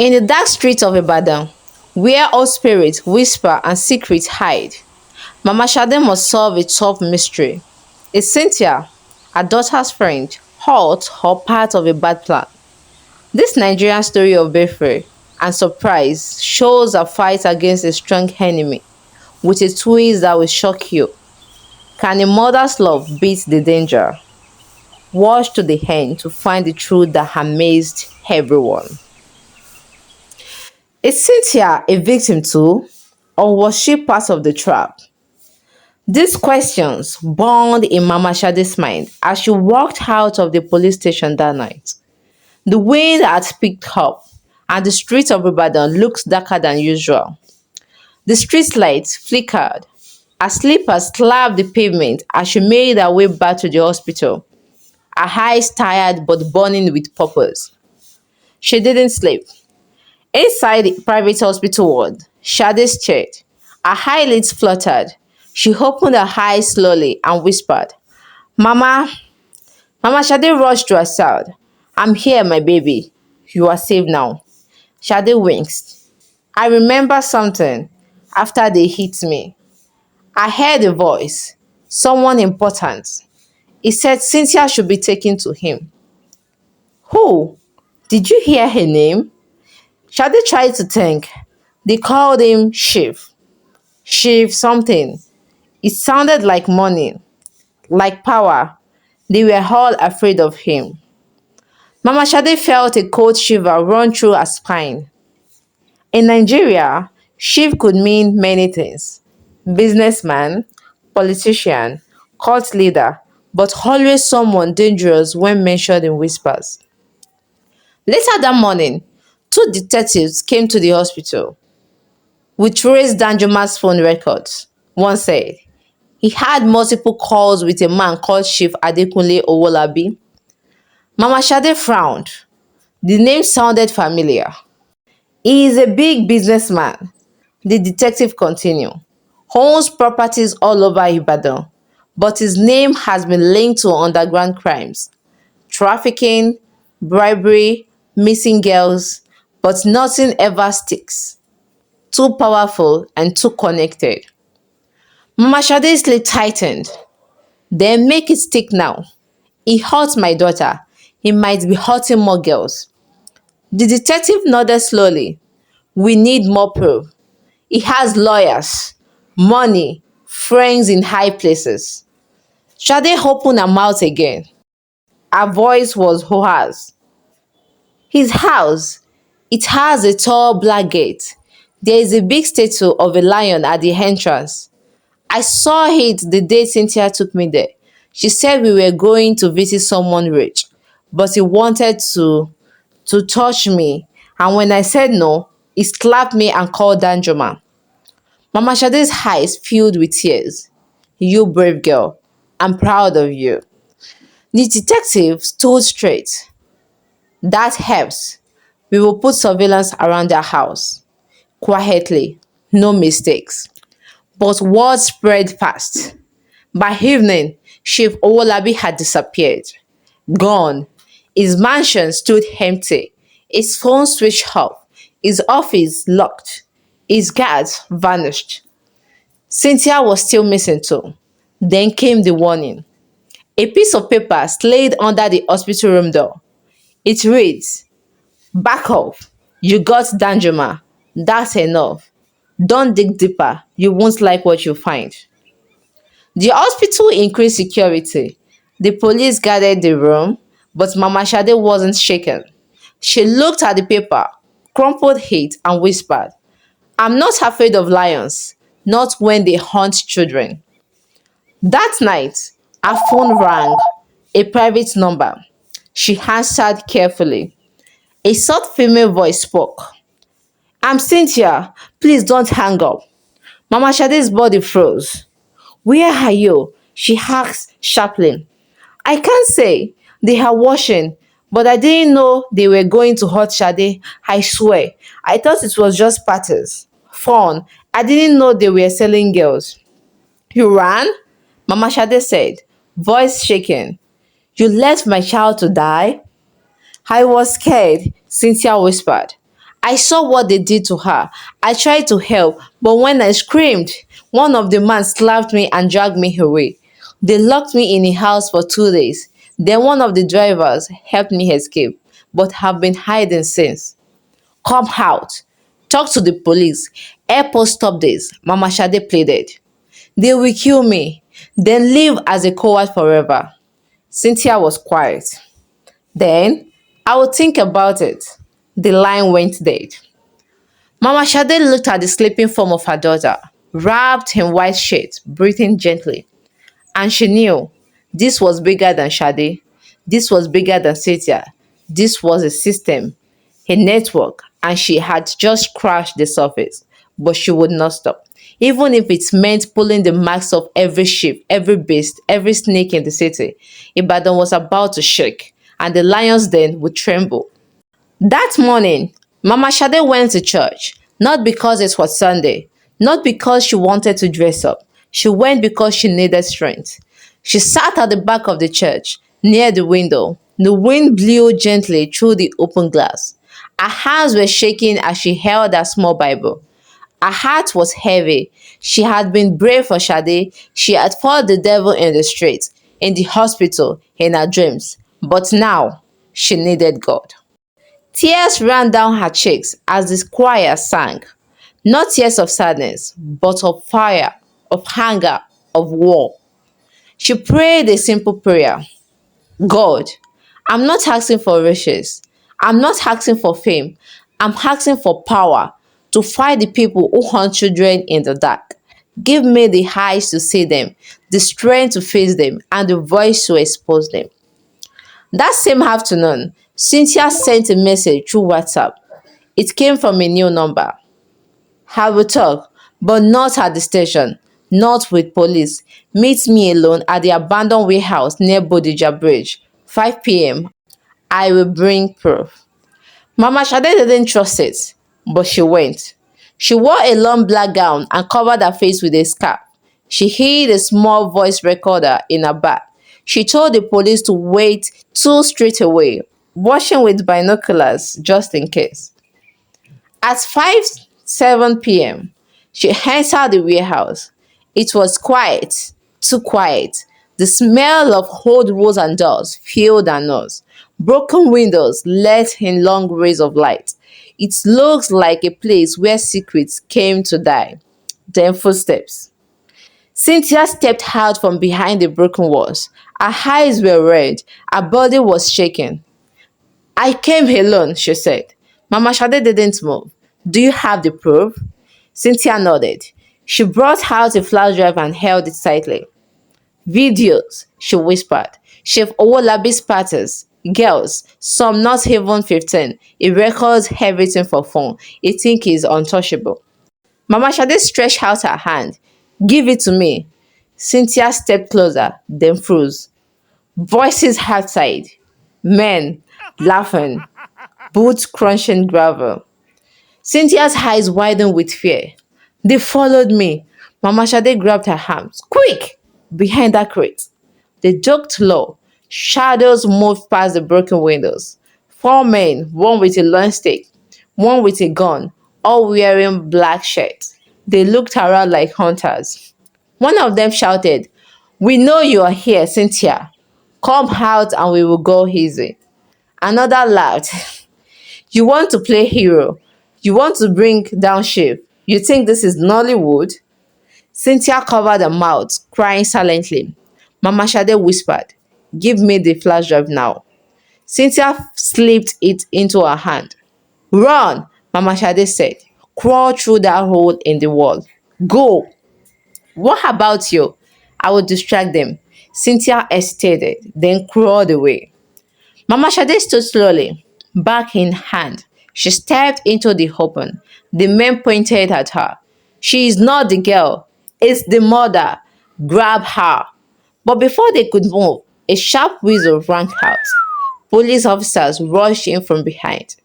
In the dark streets of Ibadan, where all spirits whisper and secrets hide, Mama Shade must solve a tough mystery. Is Cynthia, her daughter's friend, hurt or part of a bad plan? This Nigerian story of bravery and surprise shows a fight against a strong enemy with a twist that will shock you. Can a mother's love beat the danger? Watch to the end to find the truth that amazed everyone. Is Cynthia a victim too, or was she part of the trap? These questions burned in Mama Shade's mind as she walked out of the police station that night. The wind had picked up, and the streets of Ibadan looked darker than usual. The street lights flickered. Her slippers slapped the pavement as she made her way back to the hospital, her eyes tired but burning with purpose. She didn't sleep. Inside the private hospital ward, Shade stared. Her eyelids fluttered. She opened her eyes slowly and whispered, Mama. Mama Shade rushed to her side. I'm here, my baby. You are safe now. Shade winced. I remember something after they hit me. I heard a voice, someone important. He said Cynthia should be taken to him. Who? Did you hear her name? Shade tried to think. They called him Chief. Chief something. It sounded like money, like power. They were all afraid of him. Mama Shade felt a cold shiver run through her spine. In Nigeria, chief could mean many things: businessman, politician, cult leader, but always someone dangerous when mentioned in whispers. Later that morning, two detectives came to the hospital. We traced Danjuma's phone records. One said he had multiple calls with a man called Chief Adekunle Owolabi. Mama Shade frowned. The name sounded familiar. He is a big businessman, the detective continued. Owns properties all over Ibadan, but his name has been linked to underground crimes, trafficking, bribery, missing girls, but nothing ever sticks. Too powerful and too connected. Mama Shade's lip tightened. Then make it stick now. He hurt my daughter. He might be hurting more girls. The detective nodded slowly. We need more proof. He has lawyers, money, friends in high places. Shade opened her mouth again. Her voice was hoarse. His house, it has a tall black gate. There is a big statue of a lion at the entrance. I saw it the day Cynthia took me there. She said we were going to visit someone rich, but he wanted to touch me. And when I said no, he slapped me and called Danjuma. Mama Shade's eyes filled with tears. You brave girl. I'm proud of you. The detective stood straight. That helps. We will put surveillance around their house. Quietly. No mistakes. But word spread fast. By evening, Chief Owolabi had disappeared. Gone. His mansion stood empty. His phone switched off. His office locked. His guards vanished. Cynthia was still missing too. Then came the warning. A piece of paper slid under the hospital room door. It reads, Back off. You got Danjuma. That's enough. Don't dig deeper. You won't like what you find. The hospital increased security. The police guarded the room, but Mama Shade wasn't shaken. She looked at the paper, crumpled it, and whispered, I'm not afraid of lions, not when they hunt children. That night, her phone rang, a private number. She answered carefully. A soft female voice spoke. I'm Cynthia. Please don't hang up. Mama Shade's body froze. Where are you? She asked sharply. I can't say. They are washing, but I didn't know they were going to hurt Shade. I swear. I thought it was just parties. Fun. I didn't know they were selling girls. You ran? Mama Shade said, voice shaking. You left my child to die? I was scared, Cynthia whispered. I saw what they did to her. I tried to help, but when I screamed, one of the men slapped me and dragged me away. They locked me in a house for 2 days. Then one of the drivers helped me escape, but have been hiding since. Come out. Talk to the police. Help us stop this, Mama Shade pleaded. They will kill me, then live as a coward forever. Cynthia was quiet. Then, I will think about it. The line went dead. Mama Shade looked at the sleeping form of her daughter, wrapped in white sheets, breathing gently. And she knew this was bigger than Shade. This was bigger than Cynthia. This was a system, a network, and she had just scratched the surface. But she would not stop. Even if it meant pulling the marks of every sheep, every beast, every snake in the city, Ibadan was about to shake, and the lions den would tremble. That morning, Mama Shade went to church, not because it was Sunday, not because she wanted to dress up. She went because she needed strength. She sat at the back of the church, near the window. The wind blew gently through the open glass. Her hands were shaking as she held her small Bible. Her heart was heavy. She had been brave for Shade. She had fought the devil in the street, in the hospital, in her dreams. But now, she needed God. Tears ran down her cheeks as the choir sang. Not tears of sadness, but of fire, of hunger, of war. She prayed a simple prayer. God, I'm not asking for riches. I'm not asking for fame. I'm asking for power to fight the people who hunt children in the dark. Give me the eyes to see them, the strength to face them, and the voice to expose them. That same afternoon, Cynthia sent a message through WhatsApp. It came from a new number. I will talk, but not at the station, not with police. Meet me alone at the abandoned warehouse near Bodija Bridge, 5 p.m. I will bring proof. Mama Shade didn't trust it, but she went. She wore a long black gown and covered her face with a scarf. She hid a small voice recorder in her bag. She told the police to wait 2 streets away, watching with binoculars just in case. At 5:07 p.m., she entered the warehouse. It was quiet, too quiet. The smell of old walls and doors filled her nose. Broken windows let in long rays of light. It looks like a place where secrets came to die. Then footsteps. Cynthia stepped out from behind the broken walls. Her eyes were red. Her body was shaking. I came alone, she said. Mama Shade didn't move. Do you have the proof? Cynthia nodded. She brought out a flash drive and held it tightly. Videos, she whispered. Chef Owolabi's parties. Girls, some not even 15. It records everything for fun. It think is untouchable. Mama Shade stretched out her hand. Give it to me. Cynthia stepped closer, then froze. Voices outside. Men laughing. Boots crunching gravel. Cynthia's eyes widened with fear. They followed me. Mama Shade grabbed her hands. Quick! Behind that crate. They ducked low. Shadows moved past the broken windows. 4 men, one with a long stick, one with a gun, all wearing black shirts. They looked around like hunters. One of them shouted, We know you are here, Cynthia. Come out and we will go easy. Another laughed. You want to play hero. You want to bring down ship. You think this is Nollywood? Cynthia covered her mouth, crying silently. Mama Shade whispered, Give me the flash drive now. Cynthia slipped it into her hand. Run, Mama Shade said. Crawl through that hole in the wall. Go. What about you? I will distract them. Cynthia hesitated, then crawled away. Mama Shade stood slowly, bag in hand. She stepped into the open. The men pointed at her. She is not the girl. It's the mother. Grab her. But before they could move, a sharp whistle rang out. Police officers rushed in from behind.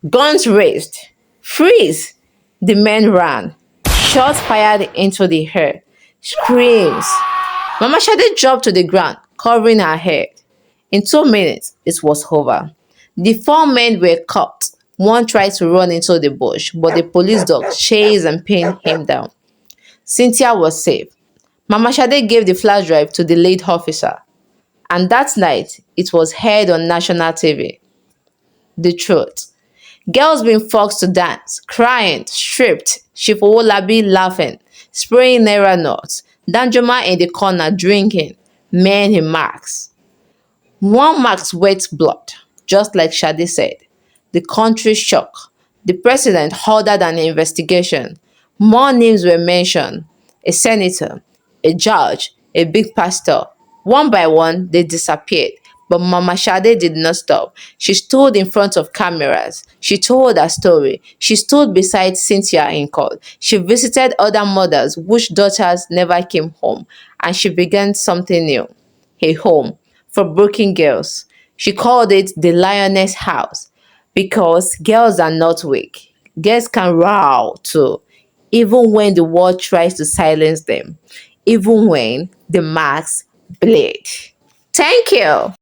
Guns raised. Freeze! The men ran. Shots fired into the air. Screams. Mama Shade dropped to the ground, covering her head. In 2 minutes, it was over. The 4 men were caught. One tried to run into the bush, but the police dog chased and pinned him down. Cynthia was safe. Mama Shade gave the flash drive to the lead officer, and that night it was heard on national TV. The truth. Girls being forced to dance, crying, stripped, Shifowolabi laughing, spraying naira nuts, Danjuma in the corner drinking, men in masks. One marks wet blood, just like Shadi said. The country shook. The president ordered an investigation. More names were mentioned: a senator, a judge, a big pastor. One by one, they disappeared. But Mama Shade did not stop. She stood in front of cameras. She told her story. She stood beside Cynthia in court. She visited other mothers whose daughters never came home. And she began something new: a home for broken girls. She called it the Lioness House because girls are not weak. Girls can roar too, even when the world tries to silence them, even when the masks bleed. Thank you.